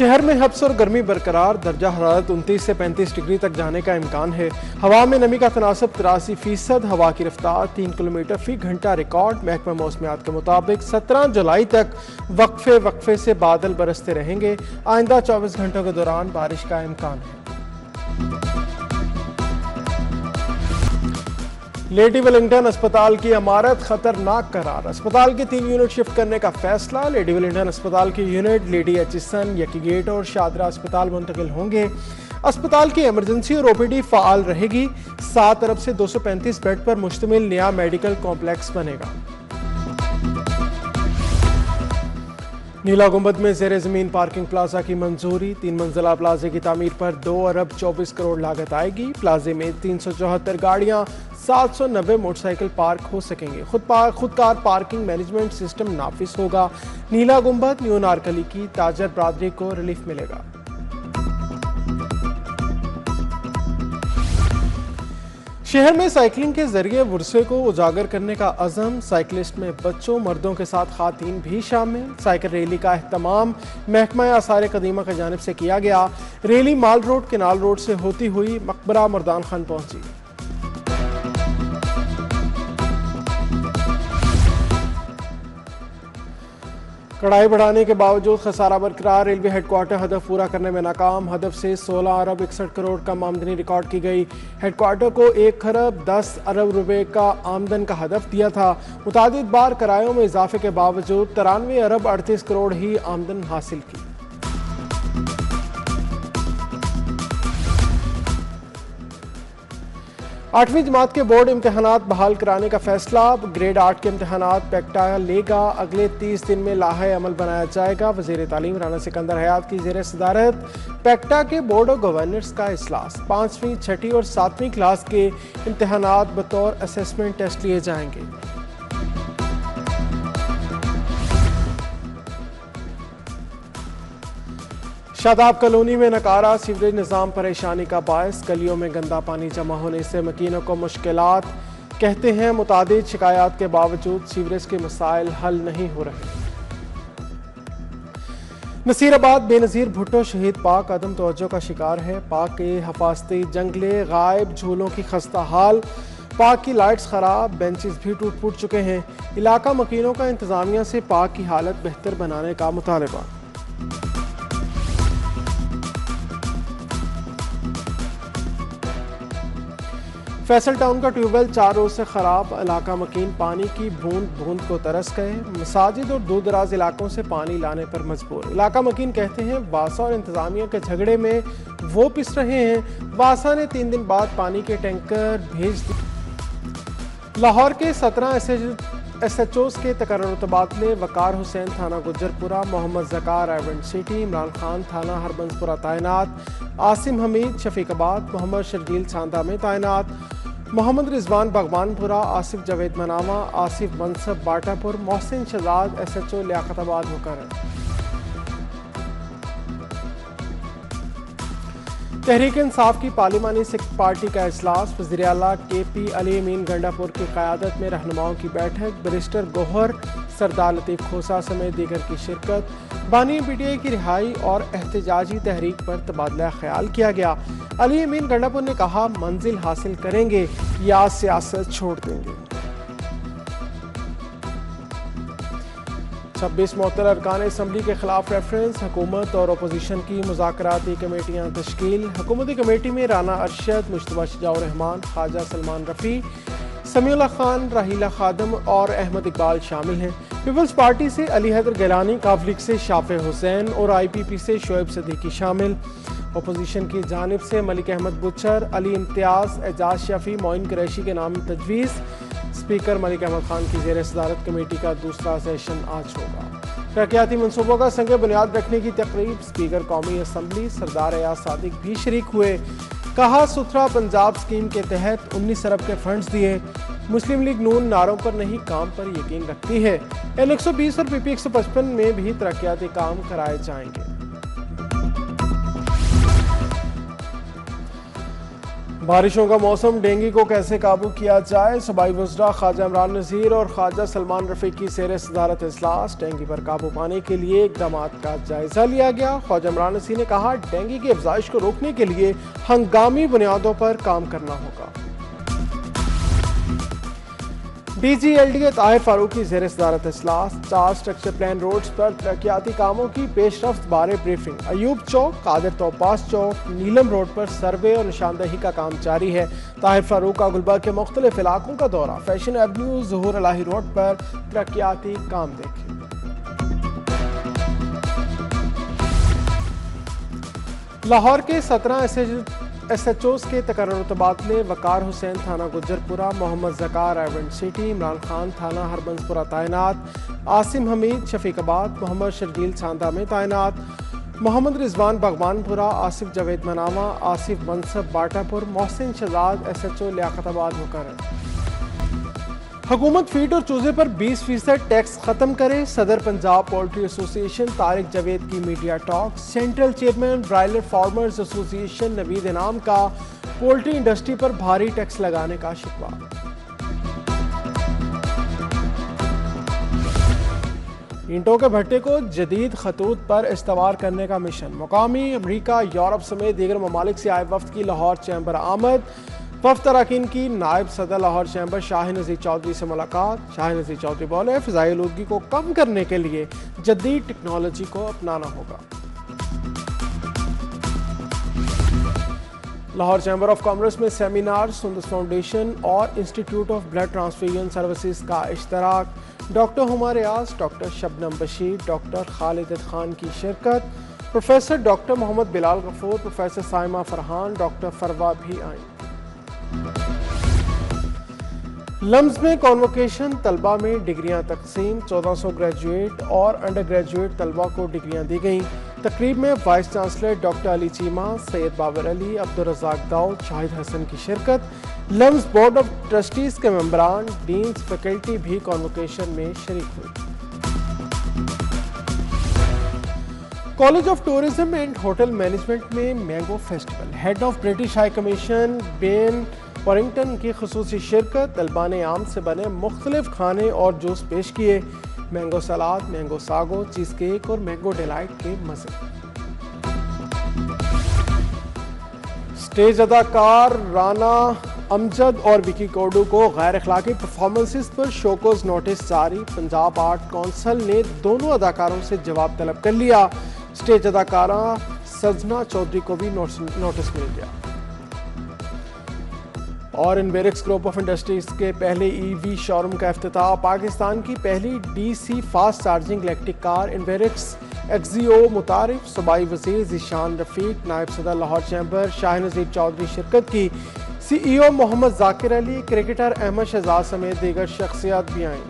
शहर में हब्स और गर्मी बरकरार, दर्जा हरारत 29 से 35 डिग्री तक जाने का इम्कान है। हवा में नमी का तनासब 83%, हवा की रफ्तार 3 किलोमीटर फी घंटा रिकॉर्ड। महकमा मौसमियात के मुताबिक 17 जुलाई तक वक्फे से बादल बरसते रहेंगे। आइंदा 24 घंटों के दौरान बारिश का इम्कान है। लेडी वेलिंगटन अस्पताल की इमारत खतरनाक करार, अस्पताल के 3 यूनिट शिफ्ट करने का फैसला। लेडी वेलिंगटन अस्पताल के यूनिट लेडी एचिसन, यकी गेट और शादरा अस्पताल मुंतकिल होंगे। अस्पताल की इमरजेंसी और ओपीडी फाल रहेगी। 7 अरब से 235 बेड पर मुश्तमिल नया मेडिकल कॉम्प्लेक्स बनेगा। नीला गुंबद में जेर जमीन पार्किंग प्लाजा की मंजूरी, 3 मंजिला प्लाजे की तामीर पर 2 अरब 24 करोड़ लागत आएगी। प्लाजे में 374 गाड़ियां, 790 मोटरसाइकिल पार्क हो सकेंगे। खुदकार पार्किंग मैनेजमेंट सिस्टम नाफिज होगा। नीला गुंबद न्यू नारकली की ताजर बरादरी को रिलीफ मिलेगा। शहर में साइकिलिंग के जरिए वुरसे को उजागर करने का अज़म, साइकिलिस्ट में बच्चों मर्दों के साथ खातीन भी शामिल। साइकिल रैली का एहतमाम महकमा आसार कदीमा की जानिब से किया गया। रैली माल रोड केनाल रोड से होती हुई मकबरा मर्दान खान पहुंची। कड़ाई बढ़ाने के बावजूद खसारा बरकरार, रेलवे हेडक्वार्टर हदफ पूरा करने में नाकाम। हदफ से 16 अरब 61 करोड़ कम आमदनी रिकॉर्ड की गई। हेडक्वार्टर को 1 खरब 10 अरब रुपए का आमदन का हदफ दिया था। मुतादिद बार किरायों में इजाफे के बावजूद 93 अरब 38 करोड़ ही आमदन हासिल की। 8वीं जमात के बोर्ड इम्तहानात बहाल कराने का फैसला। ग्रेड 8 के इम्तहानात पैक्टा लेगा। अगले 30 दिन में लाहे अमल बनाया जाएगा। वज़ीर तालीम राना सिकंदर हयात की ज़ेर सदारत पैक्टा के बोर्ड ऑफ गवर्नर्स का इजलास। 5वीं, 6ठी और 7वीं क्लास के इम्तहानात बतौर असेसमेंट टेस्ट लिए जाएंगे। शादाब कॉलोनी में नकारा सीवरेज निज़ाम परेशानी का बायस, गलियों में गंदा पानी जमा होने से मकीनों को मुश्किलात। कहते हैं मुतादिद शिकायत के बावजूद सीवरेज के मसाइल हल नहीं हो रहे। नसीराबाद बेनज़ीर भुट्टो शहीद पाक अदम तवज्जो का शिकार है। पाक के हफाजती जंगले गायब, झूलों की खस्ता हाल। पाक की लाइट्स खराब, बेंचेस भी टूट फूट चुके हैं। इलाका मकीनों का इंतजामिया से पाक की हालत बेहतर बनाने का मुतालबा। फैसल टाउन का ट्यूबवेल 4 रोज से खराब, इलाका मकीन पानी की बूंद बूंद को तरस गए। मसाजिद और दूर दराज इलाकों से पानी लाने पर मजबूर। इलाका मकीन कहते हैं वासा और इंतजामिया के झगड़े में वो पिस रहे हैं। वासा ने 3 दिन बाद पानी के टैंकर भेज दिए। लाहौर के 17 SHOs के तकर्रुर तबादले। वकार हुसैन थाना गुज्जरपुरा, मोहम्मद ज़कार रायवंड सिटी, इमरान खान थाना हरबंसपुरा तैनात, आसिम हमीद शफीकाबाद, मोहम्मद शर्जील सांदा में तैनात, मोहम्मद रिजवान भगवानपुरा, आसिफ जावेद मनामा, आसिफ मनसब बाटापुर, मोहसिन शहजाद SHO लियाकताबाद मुकर्रर। तहरीक इंसाफ की पार्लिमानी पार्टी का इजलास। वज़ीर आला KP अली अमीन गंडापुर की क़यादत में रहनुमाओं की बैठक। बैरिस्टर गोहर, सरदार लतीफ़ खोसा समेत दीगर की शिरकत। बानी PTI की रिहाई और एहतजाजी तहरीक पर तबादला ख्याल किया गया। अली अमीन गंडापुर ने कहा मंजिल हासिल करेंगे या सियासत छोड़ देंगे। 26 मुअत्तल अरकान असम्बली के खिलाफ रेफरेंस। हुकूमत और अपोजिशन की मुज़ाकराती कमेटियाँ तश्कील। हुकूमती कमेटी में राना अरशद, मुश्तबा शजाउर रहमान, ख्वाजा सलमान रफ़ी, समीउल्लाह खान, राहीला खादम और अहमद इकबाल शामिल हैं। पीपल्स पार्टी से अली हैदर गिलानी, काफ लीग से शाफे हुसैन और IPP से शोएब सदीकी शामिल। अपोजिशन की जानिब से मलिक अहमद बुचर, अली इम्तियाज़, एजाज शफी, मोइन कुरैशी के नाम तजवीज़। स्पीकर मलिक अहमद खान की ज़ेर सदारत कमेटी का दूसरा सेशन आज होगा। तरक्याती मनसूबों का संग बुनियाद रखने की तकरीब। स्पीकर कौमी असम्बली सरदार एयाज सादिक भी शरीक हुए। कहा सुथरा पंजाब स्कीम के तहत 19 अरब के फंड्स दिए। मुस्लिम लीग नून नारों पर नहीं काम पर यकीन रखती है। L120 और PP 155 में भी तरक्याती काम कराए जाएंगे। बारिशों का मौसम, डेंगू को कैसे काबू किया जाए, सूबाई वज़रा ख्वाजा इमरान नज़ीर और ख्वाजा सलमान रफ़ी की सेर सदारत इजलास। डेंगू पर काबू पाने के लिए इक़दाम का जायजा लिया गया। ख्वाजा इमरान नज़ीर ने कहा, डेंगू की अफजाइश को रोकने के लिए हंगामी बुनियादों पर काम करना होगा। DGLDA ताहिर फारूक की ज़ेर सदारत इजलास। 4 स्ट्रक्चर प्लान रोड्स पर तरक्याती कामों की पेशरफ्त बारे ब्रीफिंग। अयूब चौक, कादिर तोपास चौक, नीलम रोड पर सर्वे और निशानदही का काम जारी है। ताहिर फारूक का गुलबर्ग के मुख्तलिफ इलाकों का दौरा। फैशन एवेन्यू, ज़हूर इलाही रोड पर तरक्याती काम देखें। लाहौर के 17 SHOs के तकर्रुर तबादले। वकार हुसैन थाना गुजरपुरा, मोहम्मद ज़कार आइवेंट सिटी, इमरान खान थाना हरबंसपुरा तैनात, आसिम हमीद शफीकाबाद, मोहम्मद शर्जील सांदा में तैनात, मोहम्मद रिजवान भगवानपुरा, आसिफ जावेद मनामा, आसिफ मनसब बाटापुर, मोहसिन शहजाद SHO लियाकताबाद मुकर्रर। हुकूमत फीड और चूजे पर 20% टैक्स खत्म करे। सदर पंजाब पोल्ट्री एसोसिएशन तारिक जावेद की media talk. Central chairman broiler farmers association Naveed इनाम का पोल्ट्री इंडस्ट्री पर भारी टैक्स लगाने का शिकवा। ईंटों के भट्टे को जदीद खतूत पर इस्तेमाल करने का मिशन। मुकामी अमरीका, यूरोप समेत दीगर ममालिक से आए वफ्द की लाहौर चैम्बर आमद। वफ्द अरकान की नायब सदर लाहौर चैम्बर शाहिन नज़ीर चौधरी से मुलाकात। शाहिन नज़ीर चौधरी बोले, फ़िज़ाई आलूदगी को कम करने के लिए जदीद टेक्नोलॉजी को अपनाना होगा। लाहौर चैम्बर ऑफ कॉमर्स में सेमिनार, सुंदस फाउंडेशन और institute of blood transfusion services का इश्तराक। Doctor Huma Riaz, doctor Shabnam Bashir, doctor Khalid Khan की शिरकत। Professor doctor Mohammad Bilal Ghafoor, professor Saima Farhan, doctor Farwa भी आई। लम्स में कॉन्वोकेशन, तलबा में डिग्रियां तकसीम। 1400 ग्रेजुएट और अंडर ग्रेजुएट तलबा को डिग्रियां दी गईं। तकरीब में vice chancellor doctor Ali Cheema, Syed Babar Ali, Abdul Razzaq Dawood, Shahid Hassan की शिरकत। लम्स बोर्ड ऑफ ट्रस्टीज के मेंबरान, डीन्स, फैकल्टी भी कॉन्वोकेशन में शरीक हुई। College of tourism and hotel management में mango festival. Head of British High Commission Ben Warrington की खुसूसी शिरकत। तलबा ने आम से बने मुख्तलिफ खाने और जूस पेश किए। मैंगो सलाद, मैंगो सागो, चीज़ केक और मैंगो डिलाइट के मज़े। स्टेज अदाकार राना अमजद और विकी कोडू को गैर अखलाकी परफॉर्मेंसेस पर शोकोज नोटिस जारी। पंजाब आर्ट काउंसिल ने दोनों अदाकारों से जवाब तलब कर लिया। स्टेज अदाकारा सजना चौधरी को भी नोटिस मिल गया। और इन्वेरिक्स ग्रुप ऑफ इंडस्ट्रीज के पहले EV शोरूम का इफ्तिताह। पाकिस्तान की पहली DC fast charging electric car Inverex एक्सियो मुतारिफ। सूबाई वज़ीर ज़ीशान रफ़ीक, नायब सदर लाहौर चैम्बर शाहिन नज़ीर चौधरी शिरकत की। CEO मोहम्मद ज़ाकिर अली, क्रिकेटर अहमद शहजाद समेत दीगर शख्सियात भी आईं।